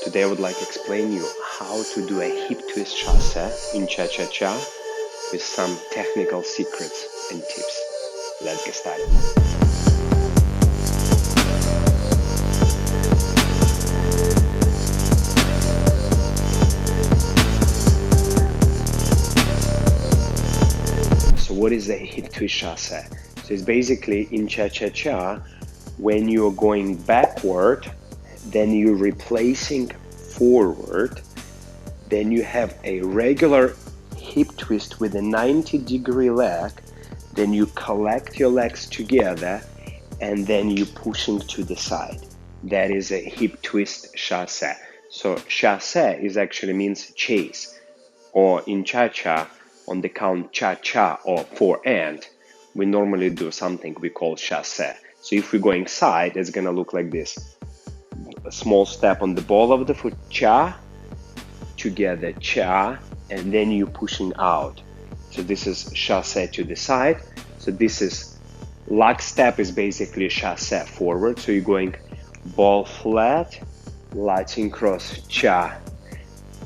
Today I would like to explain you how to do a hip twist chasse in cha-cha-cha with some technical secrets and tips. Let's get started. So what is a hip twist chasse? So it's basically in cha-cha-cha, when you're going backward, then you're replacing forward, then you have a regular hip twist with a 90-degree leg, then you collect your legs together, and then you're pushing to the side. That is a hip twist chasse. So chasse is actually means chase, or in cha-cha, on the count cha-cha or 4 and, we normally do something we call chasse. So if we're going side, it's gonna look like this. A small step on the ball of the foot, cha, together, cha, and then you're pushing out. So this is chasse to the side. So this is, lock step is basically chasse forward. So you're going ball flat, Latin cross, cha,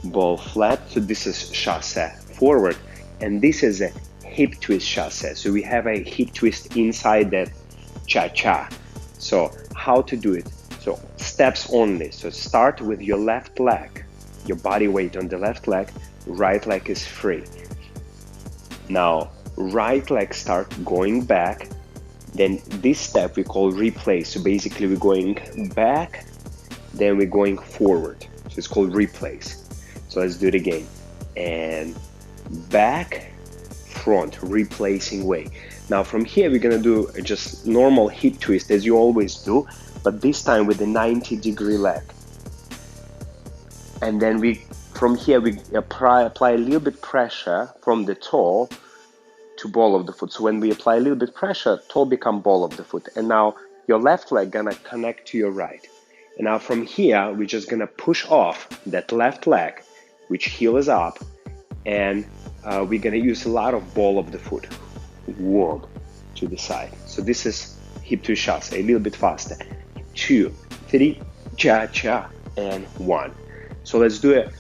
ball flat. So this is chasse forward. And this is a hip twist chasse. So we have a hip twist inside that cha-cha. So how to do it? So steps only. So start with your left leg, your body weight on the left leg, right leg is free. Now right leg start going back, then this step we call replace. So basically we're going back, then we're going forward. So it's called replace. So let's do it again. And back, front, replacing way. Now from here we're gonna do just normal hip twist as you always do, but this time with a 90-degree leg. And then from here we apply a little bit pressure from the toe to ball of the foot. So when we apply a little bit pressure, toe become ball of the foot. And now your left leg gonna connect to your right. And now from here, we're just gonna push off that left leg, which heel is up, and we're gonna use a lot of ball of the foot. 1 to the side. So this is hip twist chasse, a little bit faster. 2, 3, cha-cha, and 1. So let's do a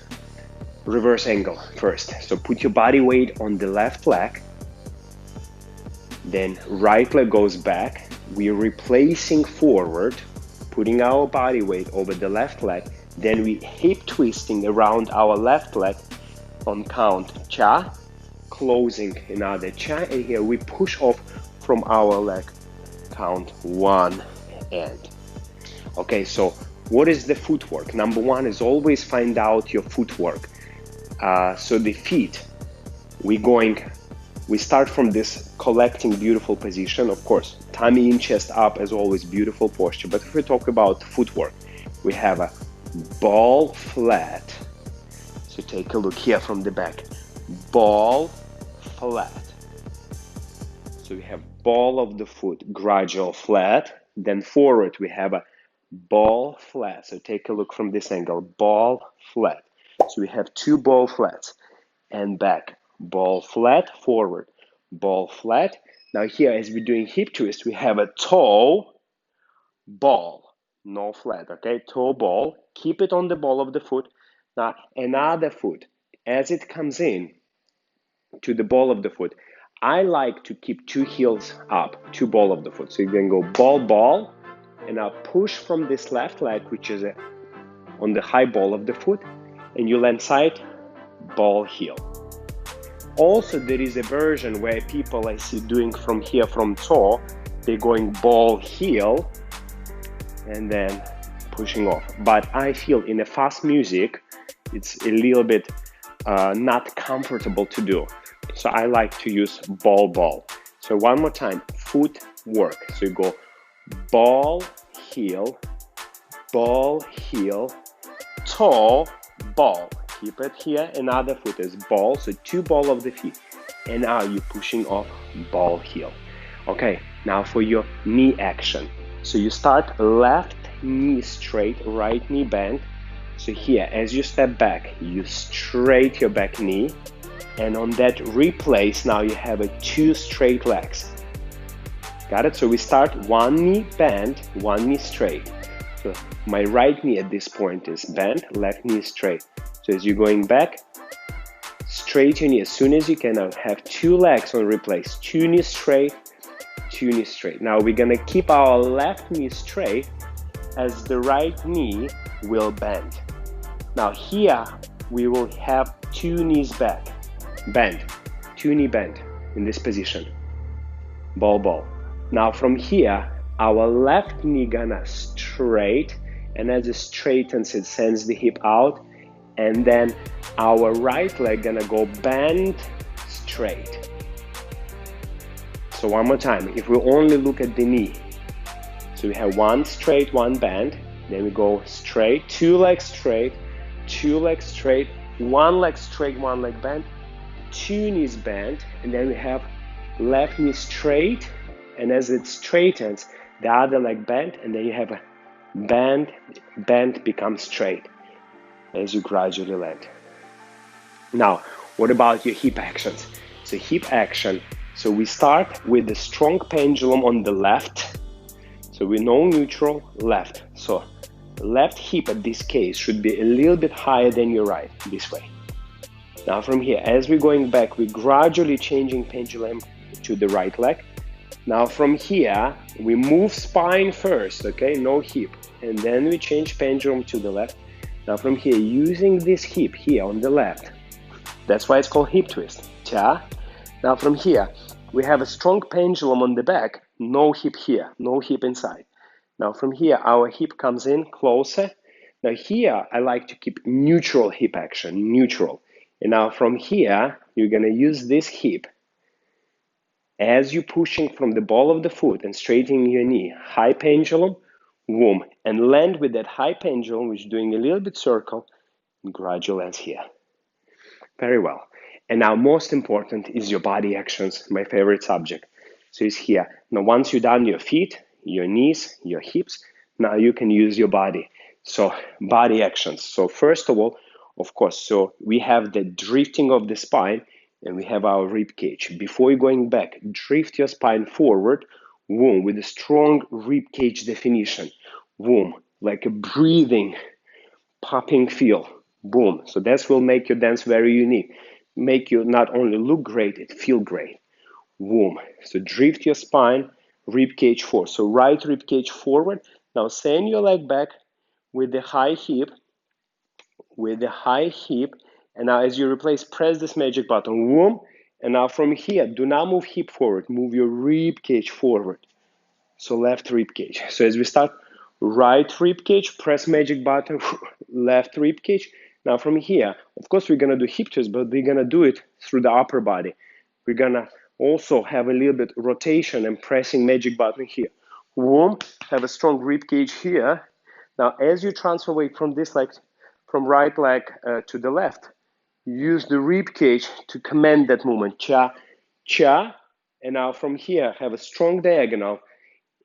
reverse angle first. So put your body weight on the left leg, then right leg goes back. We're replacing forward, putting our body weight over the left leg, then we hip twisting around our left leg on count cha, closing another cha, and here we push off from our leg, count 1 and. Okay, so what is the footwork? Number 1 is always find out your footwork. So the feet, we start from this collecting beautiful position. Of course, tummy in, chest up, as always, beautiful posture. But if we talk about footwork, we have a ball flat. So take a look here from the back, ball flat. So we have ball of the foot, gradual flat, then forward we have a ball flat. So take a look from this angle, ball flat. So we have 2 ball flats, and back, ball flat, forward, ball flat. Now here, as we're doing hip twist, we have a toe, ball, no flat, okay? Toe, ball, keep it on the ball of the foot. Now another foot, as it comes in to the ball of the foot, I like to keep 2 heels up, 2 ball of the foot. So you can go ball, ball, and now push from this left leg, which is on the high ball of the foot, and you land side, ball, heel. Also, there is a version where people I see doing from here, from toe, they're going ball, heel, and then pushing off. But I feel in a fast music, it's a little bit not comfortable to do. So I like to use ball, ball. So one more time, foot work. So you go ball, heel, toe, ball. Keep it here. Another foot is ball. So 2 ball of the feet. And now you're pushing off ball, heel. Okay, now for your knee action. So you start left knee straight, right knee bent. So here, as you step back, you straight your back knee. And on that replace, now you have 2 straight legs. Got it? So we start 1 knee bent, 1 knee straight. So my right knee at this point is bent, left knee is straight. So as you're going back, straight your knee as soon as you can. Now have two legs on replace, two knees straight, two knees straight. Now we're gonna keep our left knee straight as the right knee will bend. Now here we will have two knees back, bend, two knee bend in this position, ball. Now from here, our left knee gonna straight, and as it straightens, it sends the hip out, and then our right leg gonna go bend straight. So one more time, if we only look at the knee, so we have one straight, one bend, then we go straight, two legs straight, one leg straight, one leg bent, two knees bent, and then we have left knee straight, and as it straightens, the other leg bent, and then you have a bend becomes straight as you gradually land. Now, what about your hip actions? So hip action, so we start with the strong pendulum on the left. So we know neutral, left. So left hip at this case should be a little bit higher than your right, this way. Now from here, as we're going back, we're gradually changing pendulum to the right leg. Now from here, we move spine first, okay, no hip. And then we change pendulum to the left. Now from here, using this hip here on the left, that's why it's called hip twist. Yeah. Now from here, we have a strong pendulum on the back, no hip here, no hip inside. Now from here, our hip comes in closer. Now here, I like to keep neutral hip action, neutral. And now from here, you're gonna use this hip as you're pushing from the ball of the foot and straightening your knee, high pendulum, boom, and land with that high pendulum, which is doing a little bit circle, and gradual lands here. Very well. And now most important is your body actions, my favorite subject. So it's here. Now once you're done your feet, your knees, your hips, now you can use your body. So body actions. So first of all, of course, so we have the drifting of the spine and we have our rib cage. Before you're going back, drift your spine forward, boom, with a strong rib cage definition, boom, like a breathing, popping feel, boom. So that will make your dance very unique. Make you not only look great, it feel great. Boom. So drift your spine, rib cage forward. So right rib cage forward. Now send your leg back with the high hip, and now as you replace, press this magic button, boom. And now from here, do not move hip forward, move your rib cage forward. So left rib cage. So as we start, right rib cage, press magic button, left rib cage. Now from here, of course, we're gonna do hip twist, but we're gonna do it through the upper body. We're gonna also have a little bit rotation and pressing magic button here. Boom, have a strong rib cage here. Now, as you transfer weight from this leg, from right leg to the left, use the rib cage to command that movement. Cha, cha, and now from here, have a strong diagonal.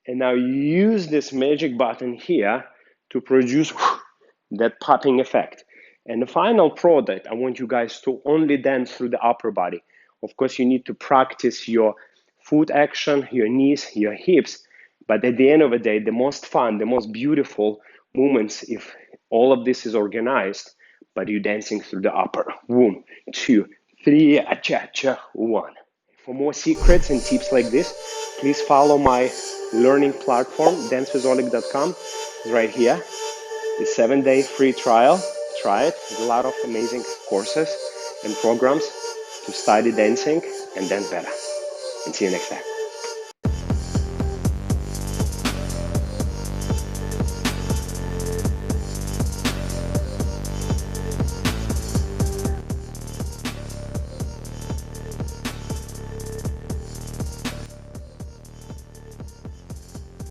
And now use this magic button here to produce that popping effect. And the final product, I want you guys to only dance through the upper body. Of course, you need to practice your foot action, your knees, your hips. But at the end of the day, the most fun, the most beautiful movements, if all of this is organized, but you're dancing through the upper. 1, 2, 3, cha-cha, 1. For more secrets and tips like this, please follow my learning platform, dancewitholeg.com. It's right here. It's 7-day free trial. Try it. There's a lot of amazing courses and programs to study dancing and dance better. And see you next time.